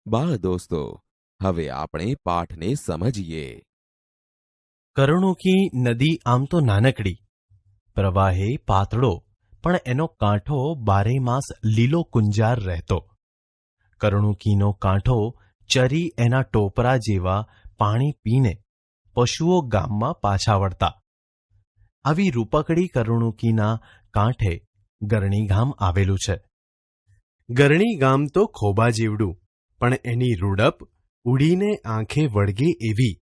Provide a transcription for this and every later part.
બાળ દોસ્તો, હવે આપણે પાઠને સમજીએ. કરુણુકી નદી આમ તો નાનકડી, પ્રવાહે પાતળો, પણ એનો કાંઠો બારે માસ લીલો કુંજાર રહેતો. કરુણુકીનો કાંઠો ચરી એના ટોપરા જેવા પાણી પીને પશુઓ ગામમાં પાછા વળતા. આવી રૂપકડી કરુણુકીના કાંઠે ગરણી ગામ આવેલું છે. ગરણી ગામ તો ખોબા જેવડું, પણ એની રૂડપ ઉડીને આંખે વળગે એવી.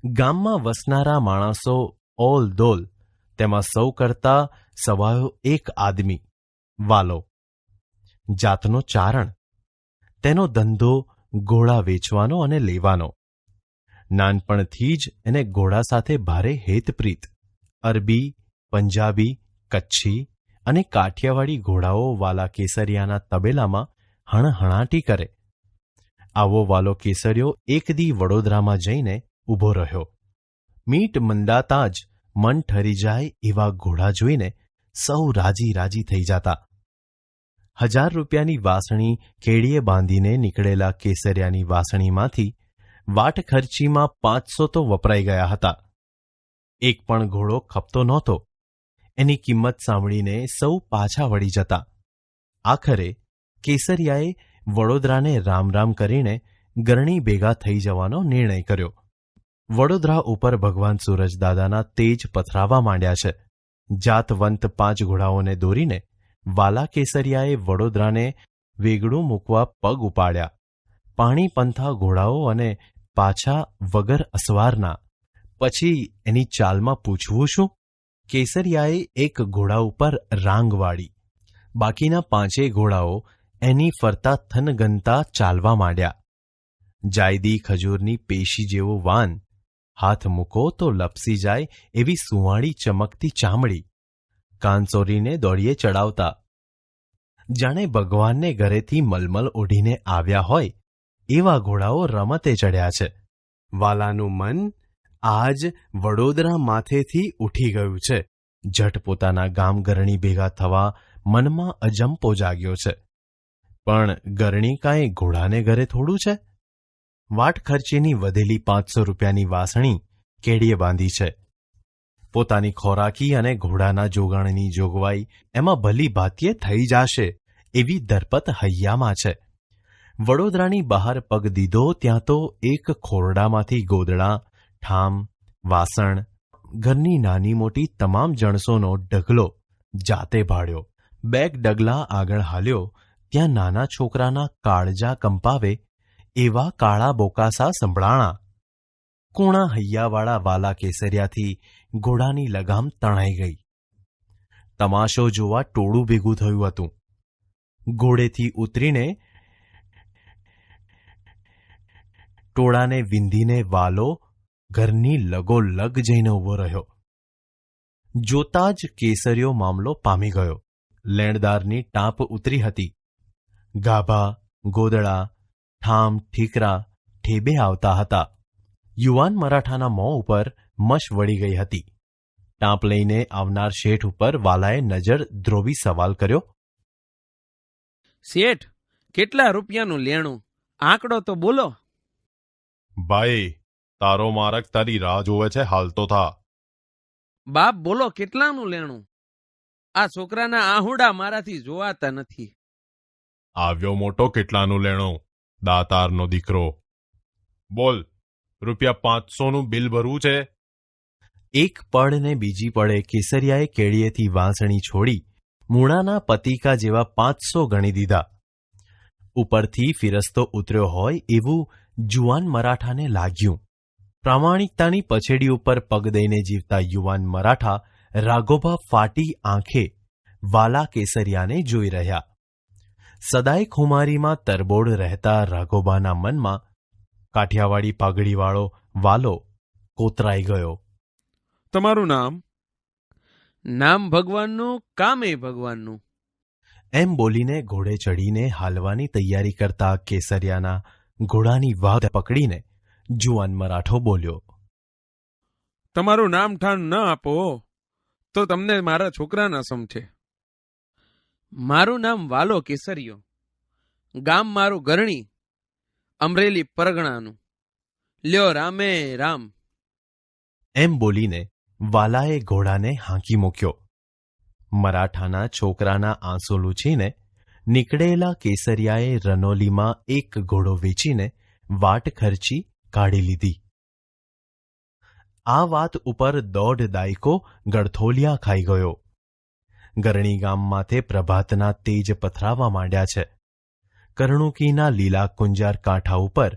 ગામમાં વસનારા માણસો ઓલ દોલ, તેમાં સૌ કરતા સવાયો એક આદમી, વાલો. જાતનો ચારણ, તેનો ધંધો ઘોડા વેચવાનો અને લેવાનો. નાનપણથી જ એને ઘોડા સાથે ભારે હેતપ્રીત. અરબી, પંજાબી, કચ્છી અને કાઠિયાવાડી ઘોડાઓ વાલા કેસરિયાના તબેલામાં હણહણાટી કરે. આવો વાલો કેસરિયો એક દી વડોદરામાં જઈને ઊભો રહ્યો. મીટ મંદાતા જ મન ઠરી જાય એવા ઘોડા જોઈને સૌ રાજી રાજી થઈ જતા. 1000 રૂપિયાની વાસણી કેડીએ બાંધીને નીકળેલા કેસરિયાની વાસણીમાંથી વાટખર્ચીમાં 500 તો વપરાઈ ગયા હતા. એક પણ ઘોડો ખપતો નહોતો. એની કિંમત સાંભળીને સૌ પાછા વળી જતા. આખરે કેસરિયાએ વડોદરાને રામ રામ કરીને ગરણી ભેગા થઈ જવાનો નિર્ણય કર્યો. વડોદરા ઉપર ભગવાન સૂરજદાદાના તેજ પથરાવા માંડ્યા છે. જાતવંત 5 ઘોડાઓને દોરીને વાલા કેસરિયાએ વડોદરાને વેગળું મૂકવા પગ ઉપાડ્યા. પાણી પંથા ઘોડાઓ અને પાછા વગર અસવારના. પછી એની ચાલમાં પૂછવું શું? કેસરિયાએ એક ઘોડા ઉપર રાંગ વાળી. બાકીના 5 ઘોડાઓ એની ફરતા થનગનતા ચાલવા માંડ્યા. જાયદી ખજૂરની પેશી જેવો વાન, હાથ મૂકો તો લપસી જાય એવી સુંવાળી ચમકતી ચામડી, કાનસોરીને દોડીએ ચડાવતા. જાણે ભગવાનને ઘરેથી મલમલ ઓઢીને આવ્યા હોય એવા ઘોડાઓ રમતે ચડ્યા છે. વાલાનું મન આજ વડોદરા માથેથી ઉઠી ગયું છે. જટ પોતાના ગામ ગરણી ભેગા થવા મનમાં અજંપો જાગ્યો છે. પણ ગરણી કાંઈ ઘોડાને ઘરે થોડું છે? વાટખર્ચીની વધેલી 500 રૂપિયાની વાસણી કેડીએ બાંધી છે. પોતાની ખોરાકી અને ઘોડાના જોગાણની જોગવાઈ એમાં ભલી ભાતીએ થઈ જશે એવી ધરપત હૈયામાં છે. વડોદરાની બહાર પગ દીધો ત્યાં તો એક ખોરડામાંથી ગોદડા, ઠામ, વાસણ, ઘરની નાની મોટી તમામ જણસોનો ઢગલો જાતે ભાળ્યો. 2 ડગલા આગળ હાલ્યો ત્યાં નાના છોકરાના કાળજા કંપાવે એવા કાળા બોકાસા સંભળાણા. કૂણા હૈયાવાળા વાલા કેસરિયાથી ઘોડાની લગામ તણાઈ ગઈ. તમાશો જોવા ટોળું ભેગું થયું હતું. ઘોડેથી ઉતરીને ટોળાને વિંધીને વાલો ઘરની લગોલગ જઈને ઊભો રહ્યો. જોતા જ કેસરિયો મામલો પામી ગયો. લેણદારની ટાંપ ઉતરી હતી. ગાભા, ગોદડા, ઠામ, ઠીકરા ઠેબે આવતા હતા. યુવાન મરાઠાના મોં ઉપર મશ વળી ગઈ હતી. ટાંપ લઈને આવનાર શેઠ ઉપર વાલાએ નજર ધ્રોવી સવાલ કર્યો. શેઠ, કેટલા રૂપિયાનું લેણું? આંકડો તો બોલો. ભાઈ, તારો મારક તારી રાહ જોવે છે, હાલ તો થા. બાપ બોલો, કેટલાનું લેણું? આ છોકરાના આહુડા મારાથી જોવાતા નથી. આવ્યો મોટો કેટલાનું લેણું, દાતારનો દીકરો. બોલ, રૂપિયા 500નું બિલ ભરવું છે? એક પળ ને બીજી પળે કેસરિયાએ કેડીએથી વાંસણી છોડી મૂળાના પતિકા જેવા 500 ગણી દીધા. ઉપરથી ફિરસ્તો ઉતર્યો હોય એવું જુવાન મરાઠાને લાગ્યું. પ્રામાણિકતાની પછેડી ઉપર પગ દઈને જીવતા યુવાન મરાઠા રાઘોબા ફાટી આંખે વાલા કેસરિયાને જોઈ રહ્યા. સદાય ખુમારીમાં તરબોળ રહેતા રાઘોબાના મનમાં કાઠિયાવાડી પાઘડીવાળો વાલો કોતરાઈ ગયો. તમારું નામ? નામ ભગવાનનું, કામે ભગવાનનું. એમ બોલીને ઘોડે ચડીને હાલવાની તૈયારી કરતા કેસરિયાના ઘોડાની વાગ પકડીને જુવાન મરાઠો બોલ્યો. તમારું નામ ઠાણ ન આપો તો તમને મારા છોકરાના સમજે. મારું નામ વાલો કેસરિયો, ગામ મારું ગરણી, અમરેલી પરગણાનું. લ્યો રામે રામ. એમ બોલીને વાલાએ ઘોડાને હાંકી મૂક્યો. મરાઠાના છોકરાના આંસુ લૂછીને નીકળેલા કેસરિયાએ રનોલીમાં એક ઘોડો વેચીને વાટ ખર્ચી કાઢી લીધી. આ વાત ઉપર 1.5 દાયકો ગળથોલિયા ખાઈ ગયો. ગરણી ગામમાંથી પ્રભાતના તેજ પથરાવા માંડ્યા છે. કરણુકીના લીલા કુંજાર કાંઠા ઉપર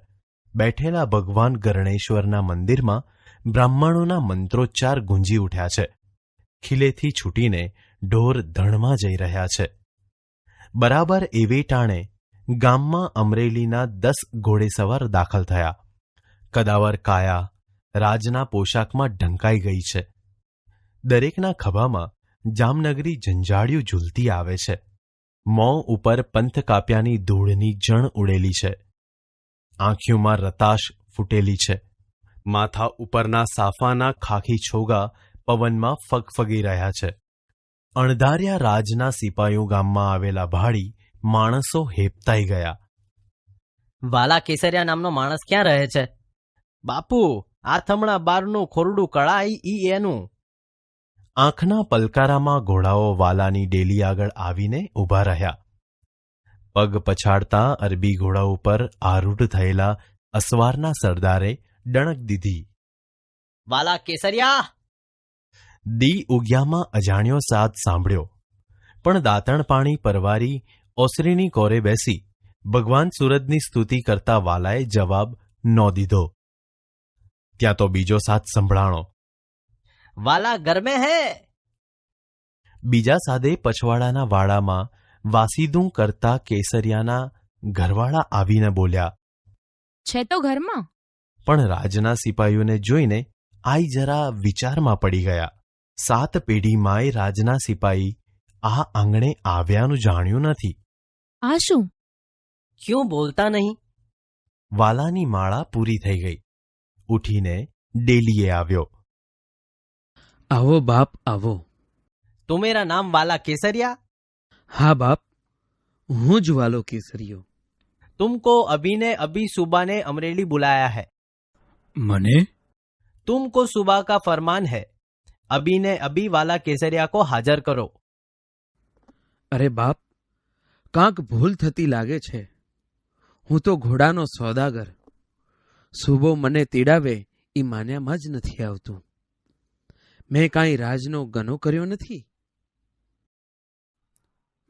બેઠેલા ભગવાન ગરણેશ્વરના મંદિરમાં બ્રાહ્મણોના મંત્રોચ્ચાર ગુંજી ઉઠ્યા છે. ખીલેથી છૂટીને ઢોર ધણમાં જઈ રહ્યા છે. બરાબર એવે ટાણે ગામમાં અમરેલીના 10 ઘોડેસવાર દાખલ થયા. કદાવર કાયા રાજના પોશાકમાં ઢંકાઈ ગઈ છે. દરેકના ખભામાં જામનગરી ઝંઝાળિયું ઝૂલતી આવે છે. મોં ઉપર પંથ કાપ્યાની ધૂળની જણ ઉડેલી છે. આંખીઓમાં રતાશ ફૂટેલી છે. માથા ઉપરના સાફાના ખાખી છોગા પવનમાં ફગફગી રહ્યા છે. અણધાર્યા રાજના સિપાઈઓ ગામમાં આવેલા ભાડી માણસો હેપતાઈ ગયા. વાલા કેસરિયા નામનો માણસ ક્યાં રહે છે? બાપુ, આ થમણા બારનું ખોરડું કળાઈ ઈ એનું. આંખના પલકારામાં ઘોડાઓ વાલાની ડેલી આગળ આવીને ઊભા રહ્યા. પગ પછાડતા અરબી ઘોડા ઉપર આરૂઢ થયેલા અસવારના સરદારે ડણક દીધી. વાલા કેસરિયા! દી ઉગ્યામાં અજાણ્યો સાદ સાંભળ્યો, પણ દાંતણ પાણી પરવારી ઓસરીની કોરે બેસી ભગવાન સૂરજની સ્તુતિ કરતા વાલાએ જવાબ ન દીધો. ત્યાં તો બીજો સાદ સંભળાણો. વાલા ઘર મેં હે. બીજા સાદે પછવાડાના વાડામાં વાસીદું કરતા કેસરિયાના ઘરવાળા આવીને બોલ્યા. છે તો ઘરમાં. પણ રાજના સિપાહીઓને જોઈને આઈ જરા વિચારમાં પડી ગયા. 7 પેઢીમાંય રાજના સિપાહી આ આંગણે આવ્યાનું જાણ્યું નથી. આ શું? ક્યું બોલતા નહીં? વાલાની માળા પૂરી થઈ ગઈ. ઉઠીને ડેલીએ આવ્યો. આવો બાપ આવો. તુમેરા નામ વાલા કેસરિયા? હા બાપ, હું જ વાલો કેસરીયો. तुमको अभी ने अभी सुबह ने अमरेली बुलाया है. મને? तुमको सुबह का फरमान है. अभी ने अभी वाला केसरिया को हाजिर करो. અરે બાપ, કાંક ભૂલ થતી લાગે છે. હું તો ઘોડાનો સોદાગર. સુબો મને તેડાવે એ માન્યામાં જ નથી આવતું. મેં કાંઈ રાજનો ગનો કર્યો નથી.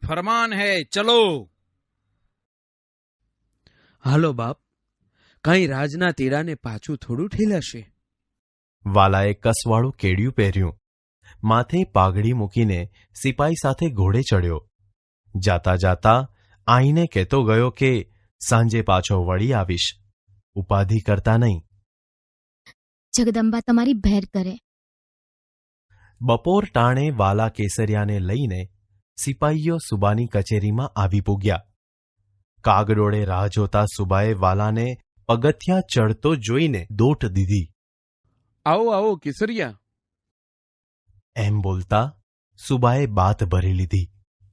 फरमान है चलो. હાલો બાપ, કાંઈ રાજના તેડાને પાછું થોડું ઠેલાશે. વાલાએ કસવાળું કેડિયું પહેર્યું. માથે પાઘડી મૂકીને સિપાઈ સાથે ઘોડે ચડ્યો. જાતા જાતા આઈને કહેતો ગયો કે સાંજે પાછો વળી આવીશ. ઉપાધિ કરતા નહીં. જગદંબા તમારી ભેર કરે. બપોર ટાણે વાલા કેસરિયાને લઈને સિપાઈઓ સુબાની કચેરીમાં આવી પૂગ્યા. કાગડોળે રાહ જોતા સુબાએ વાલાને પગથિયાં ચડતો જોઈને દોટ દીધી. આવો આવો કેસરિયા. એમ બોલતા સુબાએ બાત ભરી લીધી.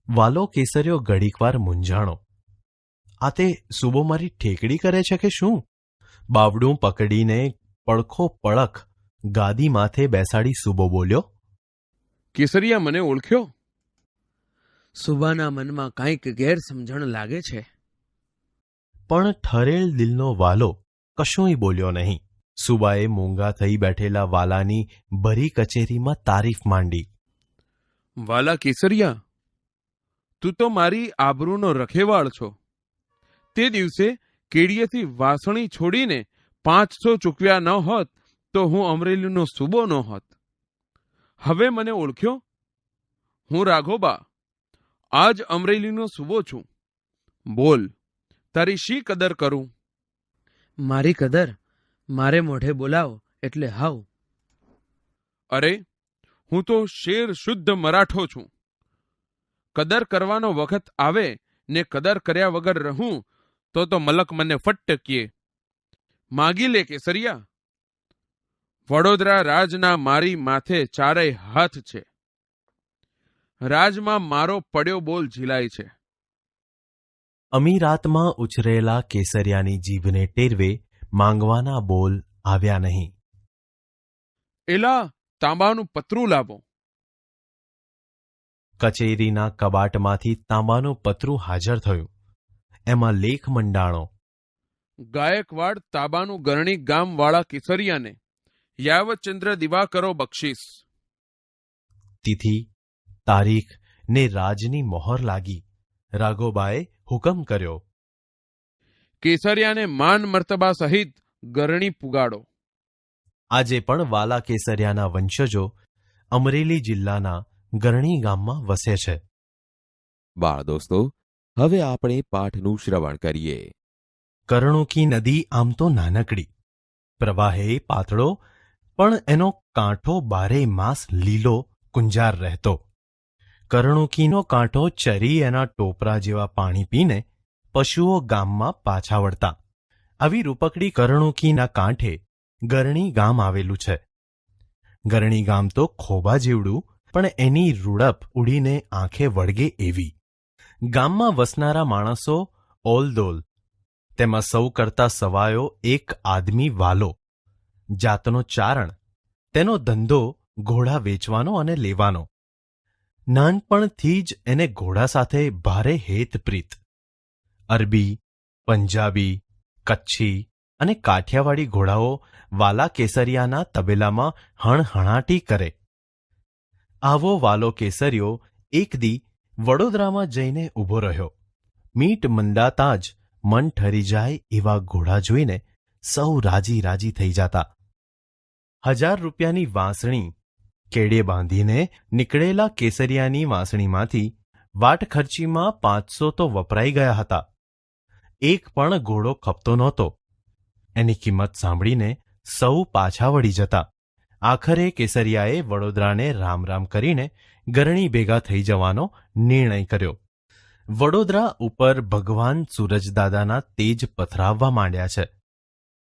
વાલો કેસરિયો ઘડીકવાર મૂંઝાણો. આ તે સુબો મારી ઠેકડી કરે છે કે શું? બાવડું પકડીને પડખો પડખ ગાદી માથે બેસાડી સુબો બોલ્યો. કેસરિયા મને ઓળખ્યો? સુબાના મનમાં કાંઈક ગેરસમજણ લાગે છે. પણ ઠરેલ દિલનો વાલો કશોય બોલ્યો નહીં. સુબાએ મૂંગા થઈ બેઠેલા વાલાની ભરી કચેરીમાં તારીફ માંડી. વાલા કેસરિયા, તું તો મારી આબરૂનો રખેવાળ છો. તે દિવસે કેડીએથી વાસણી છોડીને 500 ચૂકવ્યા ન હોત તો હું અમરેલીનો સુબો ન હોત. હવે મને ઓળખ્યો? હું રાઘોબા, આજ અમરેલીનો સુબો છું. બોલ, તારી શી કદર કરું? મારી કદર મારે મોઢે બોલાવો એટલે હાવ. અરે, હું તો શેર શુદ્ધ મરાઠો છું. કદર કરવાનો વખત આવે ને કદર કર્યા વગર રહું તો મલક મને ફટ્ટ કીએ. માગી લે કેસરિયા. વડોદરા રાજના મારી માથે 4 હાથ છે. રાજમાં મારો પડ્યો બોલ ઝીલાય છે. અમીરાતમાં ઉછરેલા કેસરિયાની જીભને ટેરવે માંગવાના બોલ આવ્યા નહીં. એલા તાંબાનું પતરું લાવો. કચેરીના કબાટમાંથી તાંબાનું પતરું હાજર થયું. એમાં લેખ મંડાણો. ગાયકવાડ તાબાનું ગરણી ગામવાળા કેસરિયાને યાવતચંદ્ર દિવાકરો બક્ષિસ. તિથિ, તારીખ ને રાજની મોહર લાગી. રાઘોબાએ હુકમ કર્યો. કેસરિયાને માન મર્તબા સહિત ગરણી પુગાડો. આજે પણ વાલા કેસરિયાના વંશજો અમરેલી જિલ્લાના ગરણી ગામમાં વસે છે. બાળ દોસ્તો, હવે આપણે પાઠનું શ્રવણ કરીએ. કરણુકી નદી આમ તો નાનકડી, પ્રવાહે પાતળો, પણ એનો કાંઠો બારે માસ લીલો કુંજાર રહેતો. કરણુકીનો કાંઠો ચરી એના ટોપરા જેવા પાણી પીને પશુઓ ગામમાં પાછા વળતા. આવી રૂપકડી કરણુકીના કાંઠે ગરણી ગામ આવેલું છે. ગરણી ગામ તો ખોબા જેવડું, પણ એની રૂડપ ઉડીને આંખે વળગે એવી. ગામમાં વસનારા માણસો ઓલદોલ, તેમાં સૌ કરતા સવાયો એક આદમી વાલો. જાતનો ચારણ, તેનો ધંધો ઘોડા વેચવાનો અને લેવાનો. નાનપણથી જ એને ઘોડા સાથે ભારે હેતપ્રીત. અરબી, પંજાબી, કચ્છી અને કાઠિયાવાડી ઘોડાઓ વાલા કેસરિયાના તબેલામાં હણહણાટી કરે. આવો વાલો કેસરિયો એક દી વડોદરામાં જઈને ઊભો રહ્યો. મીટ મંદાતા જ મન ઠરી જાય એવા ઘોડા જોઈને સૌ રાજી રાજી થઈ જતા. 1000 રૂપિયાની વાંસણી કેડે બાંધીને નીકળેલા કેસરિયાની વાંસણીમાંથી વાટખર્ચીમાં 500 તો વપરાઈ ગયા હતા. એક પણ ઘોડો ખપતો નહોતો. એની કિંમત સાંભળીને સૌ પાછા વળી જતા. આખરે કેસરિયાએ વડોદરાને રામ રામ કરીને ગરણી ભેગા થઈ જવાનો નિર્ણય કર્યો. વડોદરા ઉપર ભગવાન સૂરજદાદાના તેજ પથરાવવા માંડ્યા છે.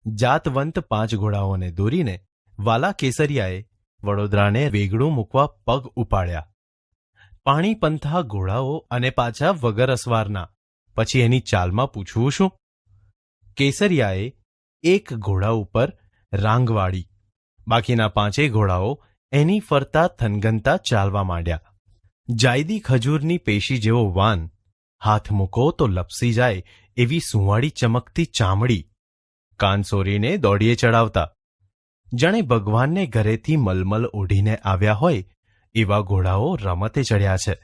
જાતવંત 5 ઘોડાઓને દોરીને વાલા કેસરિયાએ વડોદરાને વેગળું મૂકવા પગ ઉપાડ્યા. પાણી પંથા ઘોડાઓ અને પાછા વગર અસવારના. પછી એની ચાલમાં પૂછવું શું? કેસરિયાએ એક ઘોડા ઉપર રાંગ વાળી. બાકીના 5 ઘોડાઓ એની ફરતા થનગનતા ચાલવા માંડ્યા. જાયદી ખજૂરની પેશી જેવો વાન, હાથ મૂકો તો લપસી જાય એવી સુંવાળી ચમકતી ચામડી, કાન સોરીને દોડીએ ચડાવતા. જાણે ભગવાનને ઘરેથી મલમલ ઓઢીને આવ્યા હોય એવા ઘોડાઓ રમતે ચડ્યા છે.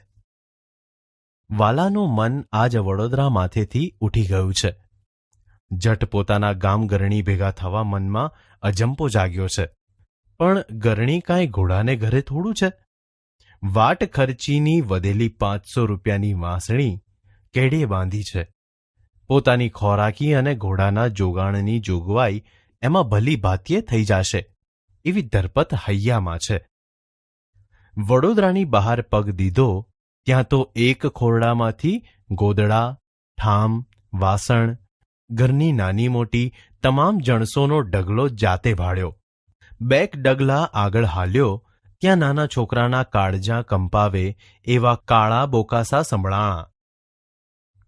વાલાનું મન આજ વડોદરા માથેથી ઉઠી ગયું છે. જટ પોતાના ગામ ગરણી ભેગા થવા મનમાં અજંપો જાગ્યો છે. પણ ગરણી કાંઈ ઘોડાને ઘરે થોડું છે. વાટ ખર્ચીની વધેલી 500 રૂપિયાની વાંસણી કેડે બાંધી છે. પોતાની ખોરાકી અને ઘોડાના જોગાણની જોગવાઈ એમાં ભલી ભાતીએ થઈ જશે એવી ધરપત હૈયામાં છે. વડોદરાની બહાર પગ દીધો ત્યાં તો એક ખોરડામાંથી ગોદડા, ઠામ, વાસણ, ઘરની નાની મોટી તમામ જણસોનો ડગલો જાતે ભાળ્યો. 2 ડગલા આગળ હાલ્યો ત્યાં નાના છોકરાના કાળજાં કંપાવે એવા કાળા બોકાસા સંભળાણા.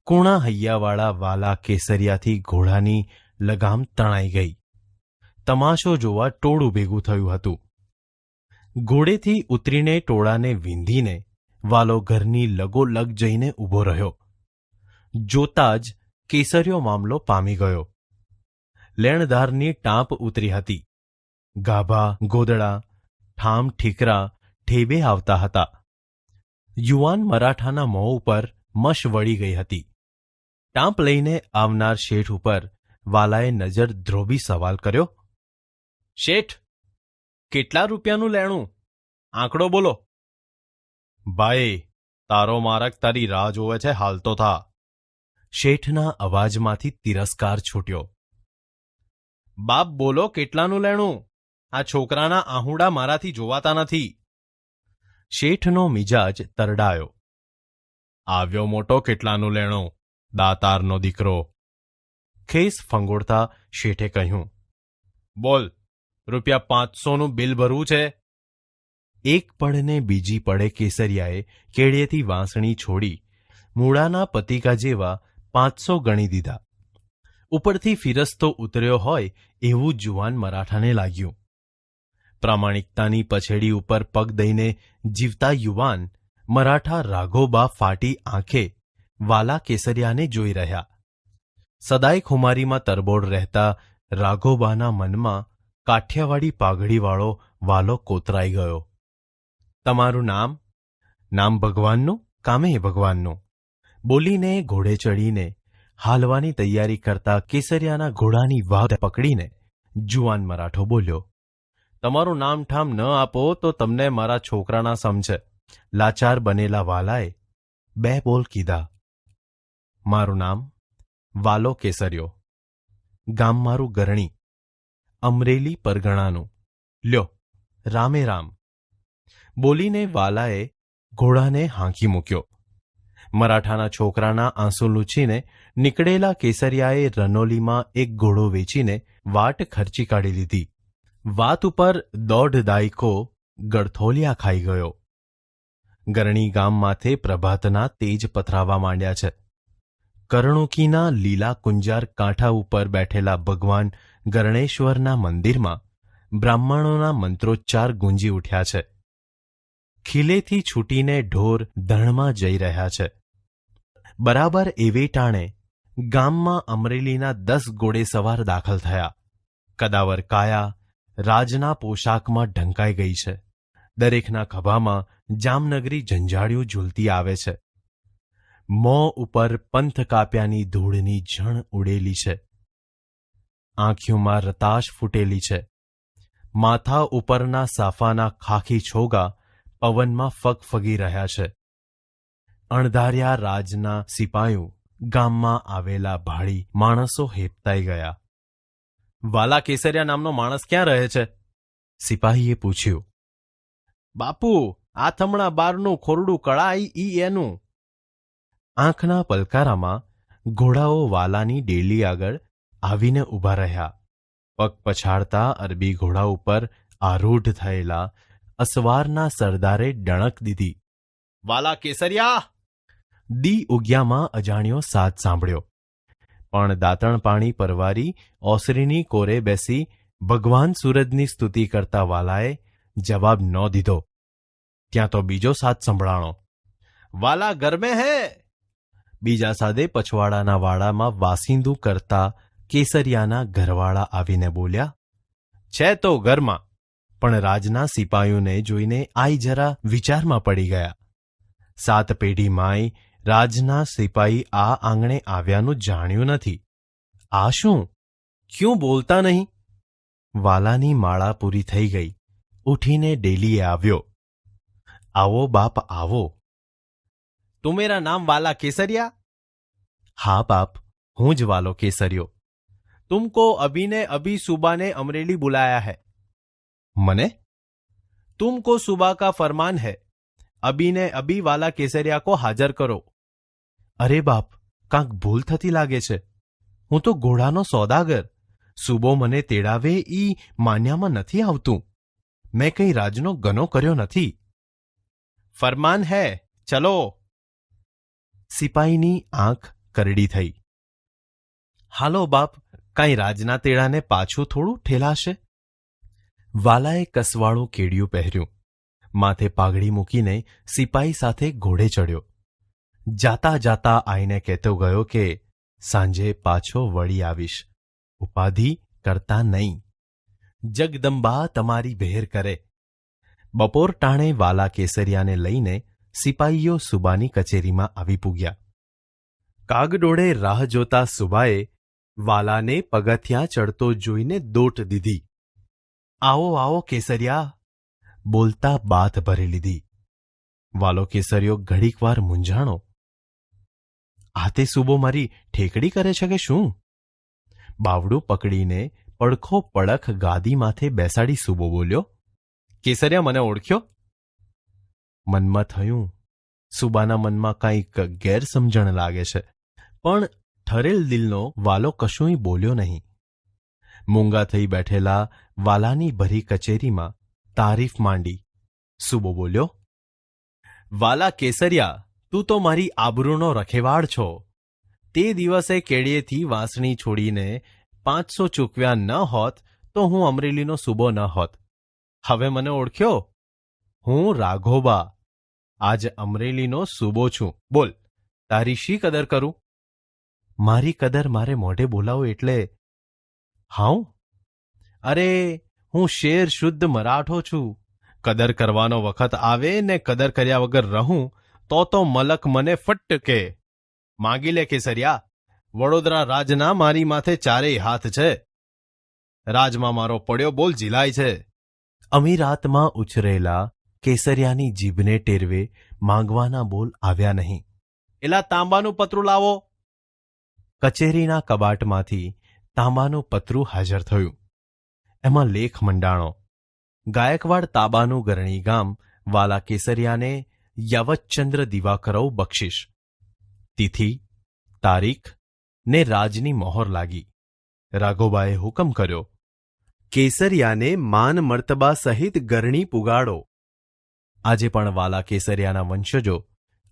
કૂણા હૈયાવાળા વાલા કેસરિયાથી ઘોડાની લગામ તણાઈ ગઈ. તમાશો જોવા ટોળું ભેગું થયું હતું. ઘોડેથી ઉતરીને ટોળાને વીંધીને વાલો ઘરની લગોલગ જઈને ઊભો રહ્યો. જોતા જ કેસરિયો મામલો પામી ગયો. લેણદારની ટાંપ ઉતરી હતી. ગાભા, ગોદડા, ઠામ ઠીકરા ઠેબે આવતા હતા. યુવાન મરાઠાના મોં ઉપર મશ વળી ગઈ હતી. ટાંપ લઈને આવનાર શેઠ ઉપર વાલાએ નજર ધ્રોબી સવાલ કર્યો. શેઠ, કેટલા રૂપિયાનું લેણું? આંકડો બોલો. ભાઈ, તારો મારક તારી રાહ જોવે છે, હાલ તો થા. શેઠના અવાજમાંથી તિરસ્કાર છૂટ્યો. બાપ બોલો, કેટલાનું લેણું? આ છોકરાના આહુડા મારાથી જોવાતા નથી. શેઠનો મિજાજ તરડાયો. આવ્યો મોટો, કેટલાનું લેણું? દાતારનો દીકરો. ખેસ ફંગોળતા શેઠે કહ્યું. બોલ, રૂપિયા 500નું બિલ ભરવું છે. એક પડને બીજી પડે કેસરિયાએ કેડિયેથી વાંસણી છોડી મૂળાના પતિકા જેવા 500 ગણી દીધા. ઉપરથી ફિરસ્તો ઉતર્યો હોય એવું જુવાન મરાઠાને લાગ્યું. પ્રામાણિકતાની પછેડી ઉપર પગ દઈને જીવતા યુવાન મરાઠા રાઘોબા ફાટી આંખે વાલા કેસરિયાને જોઈ રહ્યા. સદાય ખુમારીમાં તરબોળ રહેતા રાઘોબાના મનમાં કાઠિયાવાડી પાઘડીવાળો વાલો કોતરાઈ ગયો. તમારું નામ? નામ ભગવાનનું, કામે ભગવાનનું, બોલીને ઘોડે ચડીને હાલવાની તૈયારી કરતા કેસરિયાના ઘોડાની વાગ પકડીને જુવાન મરાઠો બોલ્યો, તમારું નામ ઠામ ન આપો તો તમને મારા છોકરાના સમજે. લાચાર બનેલા વાલાએ 2 બોલ કીધા. મારું નામ વાલો કેસરિયો, ગામ મારું ગરણી, અમરેલી પરગણાનું, લ્યો રામે રામ. બોલીને વાલાએ ઘોડાને હાંકી મૂક્યો. મરાઠાના છોકરાના આંસુ લૂછીને નીકળેલા કેસરિયાએ રનોલીમાં એક ઘોડો વેચીને વાટ ખર્ચી કાઢી લીધી. વાત ઉપર 1.5 દાયકો ગળથોલિયા ખાઈ ગયો. ગરણી ગામ માથે પ્રભાતના તેજ પથરાવા માંડ્યા છે. કરણુકીના લીલા કુંજાર કાંઠા ઉપર બેઠેલા ભગવાન ગરણેશ્વરના મંદિરમાં બ્રાહ્મણોના મંત્રોચ્ચાર ગુંજી ઉઠ્યા છે. ખીલેથી છૂટીને ઢોર ધણમાં જઈ રહ્યા છે. બરાબર એવે ટાણે ગામમાં અમરેલીના 10 ઘોડેસવાર દાખલ થયા. કદાવર કાયા રાજના પોશાકમાં ઢંકાઈ ગઈ છે. દરેકના ખભામાં જામનગરી ઝંઝાળિયું ઝૂલતી આવે છે. મોં ઉપર પંથ કાપ્યાની ધૂળની ઝણ ઉડેલી છે. આંખીઓમાં રતાશ ફૂટેલી છે. માથા ઉપરના સાફાના ખાખી છોગા પવનમાં ફગફગી રહ્યા છે. અણધાર્યા રાજના સિપાઈઓ ગામમાં આવેલા ભાડી માણસો હેપતાઈ ગયા. વાલા કેસરિયા નામનો માણસ ક્યાં રહે છે? સિપાહીએ પૂછ્યું. બાપુ, આ થમણા બારનું ખોરડું કળાઈ ઈ એનું. આંખના પલકારામાં ઘોડાઓ વાલાની ડેલી આગળ આવીને ઊભા રહ્યા. પગ પછાડતા અરબી ઘોડા ઉપર આરૂઢ થયેલા અસવારના સરદારે ડણક દીધી. વાલા કેસરિયા! દી ઉગ્યામાં અજાણ્યો સાદ સાંભળ્યો. પણ દાંતણ પાણી પરવારી ઓસરીની કોરે બેસી ભગવાન સૂરજની સ્તુતિ કરતા વાલાએ જવાબ ન દીધો. ત્યાં તો બીજો સાદ સંભળાણો. વાલા ગરમે હે! બીજા સાદે પછવાડાના વાડામાં વાસિંદુ કરતા કેસરિયાના ઘરવાળા આવીને બોલ્યા, છે તો ઘરમાં. પણ રાજના સિપાહીઓને જોઈને આઈ જરા વિચારમાં પડી ગયા. 7 પેઢી માય રાજના સિપાહી આ આંગણે આવ્યાનું જાણ્યું નથી. આ શું? ક્યું બોલતા નહીં? વાલાની માળા પૂરી થઈ ગઈ. ઉઠીને ડેલીએ આવ્યો. આવો બાપ આવો. તું મેરા નામ વાલા કેસરિયા? હા બાપ, હું જ વાલો કેસરિયો. તુમકો અભીને અભી સુબા ને અમરેલી બુલાયા है. મને? तुमको सुबह का फरमान है, अभी ने अभी वाला केसरिया को हाजर કરો. અરે બાપ, કાંક ભૂલ થતી લાગે છે. હું તો ઘોડાનો સોદાગર. સુબો મને તેડાવે ઈ માન્યામાં નથી આવતું. મેં કંઈ રાજનો ગનો કર્યો નથી. ફરમાન હે, ચલો. સિપાહીની આંખ કરડી થઈ. હાલો બાપ, કાંઈ રાજના તેડાને પાછું થોડું ઠેલાશે. વાલાએ કસવાળું કેડિયું પહેર્યું. માથે પાઘડી મૂકીને સિપાહી સાથે ઘોડે ચડ્યો. જાતા જાતા આઈને કહેતો ગયો કે સાંજે પાછો વળી આવીશ. ઉપાધિ કરતા નહીં. જગદંબા તમારી બહેર કરે. બપોર ટાણે વાલા કેસરિયાને લઈને સિપાહીઓ સુબાની કચેરીમાં આવી પૂગ્યા. કાગડોળે રાહ જોતા સુબાએ વાલાને પગથિયાં ચડતો જોઈને દોટ દીધી. આવો આવો કેસરિયા, બોલતા બાથ ભરી લીધી. વાલો કેસરિયો ઘડીકવાર મૂંઝાણો. આ તે સુબો મારી ઠેકડી કરે છે કે શું? બાવડું પકડીને પડખો પડખ ગાદી માથે બેસાડી સુબો બોલ્યો, કેસરિયા મને ઓળખ્યો? મનમાં થયું સુબાના મનમાં કાંઈક ગેરસમજણ લાગે છે, પણ ઠરેલ દિલનો વાલો કશુંય બોલ્યો નહીં. મૂંગા થઈ બેઠેલા વાલાની ભરી કચેરીમાં તારીફ માંડી. સુબો બોલ્યો, વાલા કેસરિયા, તું તો મારી આબરૂનો રખેવાળ છો. તે દિવસે કેડીએથી વાંસણી છોડીને 500 ચૂકવ્યા ન હોત તો હું અમરેલીનો સૂબો ન હોત. હવે મને ઓળખ્યો? હું રાઘોબા, આજ અમરેલીનો સૂબો છું. બોલ, તારી શી કદર કરું? મારી કદર મારે મોઢે બોલાવો એટલે હાઉ? અરે, હું શેર શુદ્ધ મરાઠો છું. કદર કરવાનો વખત આવે ને કદર કર્યા વગર રહું તો મલક મને ફટ્ટ કે માગી લે કેસરિયા. વડોદરા રાજના મારી માથે ચારેય હાથ છે. રાજમાં મારો પડ્યો બોલ ઝીલાય છે. અમીરાતમાં ઉછરેલા કેસરિયાની જીભને ટેરવે માંગવાના બોલ આવ્યા નહીં. એલા તાંબાનું પતરું લાવો. કચેરીના કબાટમાંથી તાંબાનું પતરું હાજર થયું. એમાં લેખ મંડાણો. ગાયકવાડ તાબાનું ગરણી ગામ વાલા કેસરિયાને યવતચંદ્ર દિવાકરવ બક્ષિશ. તિથિ, તારીખ ને રાજની મહોર લાગી. રાઘોબાએ હુકમ કર્યો, કેસરિયાને માન મર્તબા સહિત ગરણી પુગાડો. આજે પણ વાલા કેસરિયાના વંશજો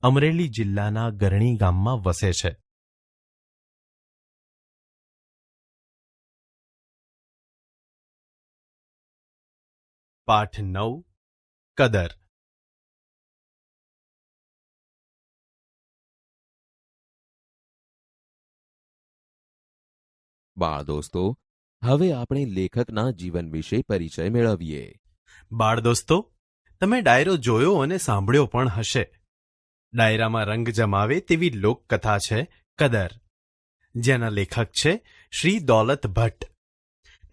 અમરેલી જિલ્લાના ગરણી ગામમાં વસે છે. પાઠ 9 કદર. બાળ દોસ્તો, હવે આપણે લેખકના જીવન વિશે પરિચય મેળવીએ. બાળ દોસ્તો, તમે ડાયરો જોયો અને સાંભળ્યો પણ હશે. ડાયરામાં રંગ જમાવે તેવી લોકકથા છે કદર, જેના લેખક છે શ્રી દૌલત ભટ્ટ.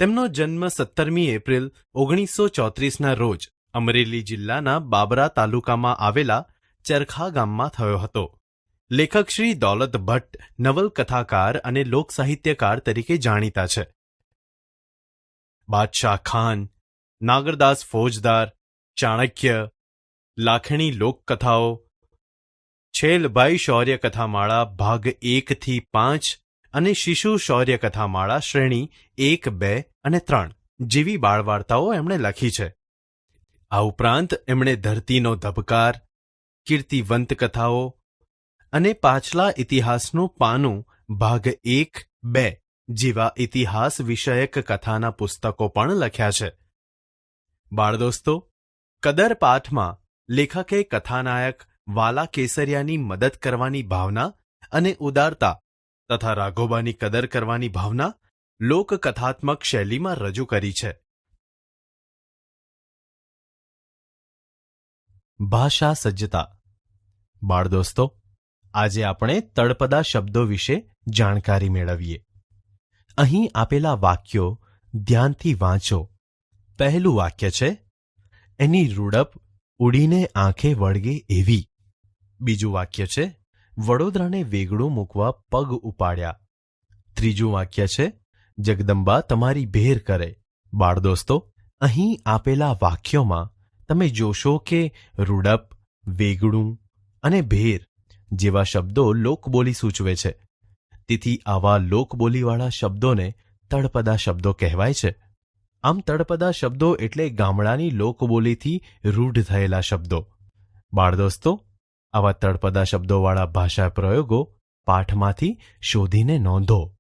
તેમનો જન્મ 17મી એપ્રિલ 1934ના રોજ અમરેલી જિલ્લાના બાબરા તાલુકામાં આવેલા ચરખા ગામમાં થયો હતો. લેખક શ્રી દૌલત ભટ્ટ નવલકથાકાર અને લોકસાહિત્યકાર તરીકે જાણીતા છે. બાદશાહ ખાન, નાગરદાસ ફોજદાર, ચાણક્ય, લાખણી લોકકથાઓ, છેલભાઈ શૌર્ય કથામાળા ભાગ 1 થી 5 અને શિશુ શૌર્ય કથામાળા શ્રેણી 1, 2 અને 3 જેવી બાળવાર્તાઓ એમણે લખી છે. આ ઉપરાંત એમણે ધરતીનો ધબકાર, કીર્તિવંત કથાઓ અને પાછલા ઇતિહાસનું પાનું ભાગ 1, 2 જેવા ઇતિહાસ વિષયક કથાના પુસ્તકો પણ લખ્યા છે. બાળદોસ્તો, કદર પાઠમાં લેખકે કથાનાયક વાલા કેસરિયાની મદદ કરવાની ભાવના અને ઉદારતા તથા રાઘોબાની કદર કરવાની ભાવના લોકકથાત્મક શૈલીમાં રજૂ કરી છે. ભાષા સજ્જતા. બાળદોસ્તો, આજે આપણે તળપદા શબ્દો વિશે જાણકારી મેળવીએ. અહીં આપેલા વાક્યો ધ્યાનથી વાંચો. પહેલું વાક્ય છે, એની રૂડપ ઉડીને આંખે વળગે એવી. બીજું વાક્ય છે, વડોદરાને વેગળું મૂકવા પગ ઉપાડ્યા. ત્રીજું વાક્ય છે, જગદંબા તમારી ભેર કરે. બાળદોસ્તો, અહીં આપેલા વાક્યોમાં તમે જોશો કે રૂડપ, વેગળું અને ભેર જેવા શબ્દો લોકબોલી સૂચવે છે. તેથી આવા લોકબોલીવાળા શબ્દોને તળપદા શબ્દો કહેવાય છે. આમ તળપદા શબ્દો એટલે ગામડાની લોકબોલીથી રૂઢ થયેલા શબ્દો. બાળદોસ્તો, આવા તળપદા શબ્દોવાળા ભાષા પ્રયોગો પાઠમાંથી શોધીને નોંધો.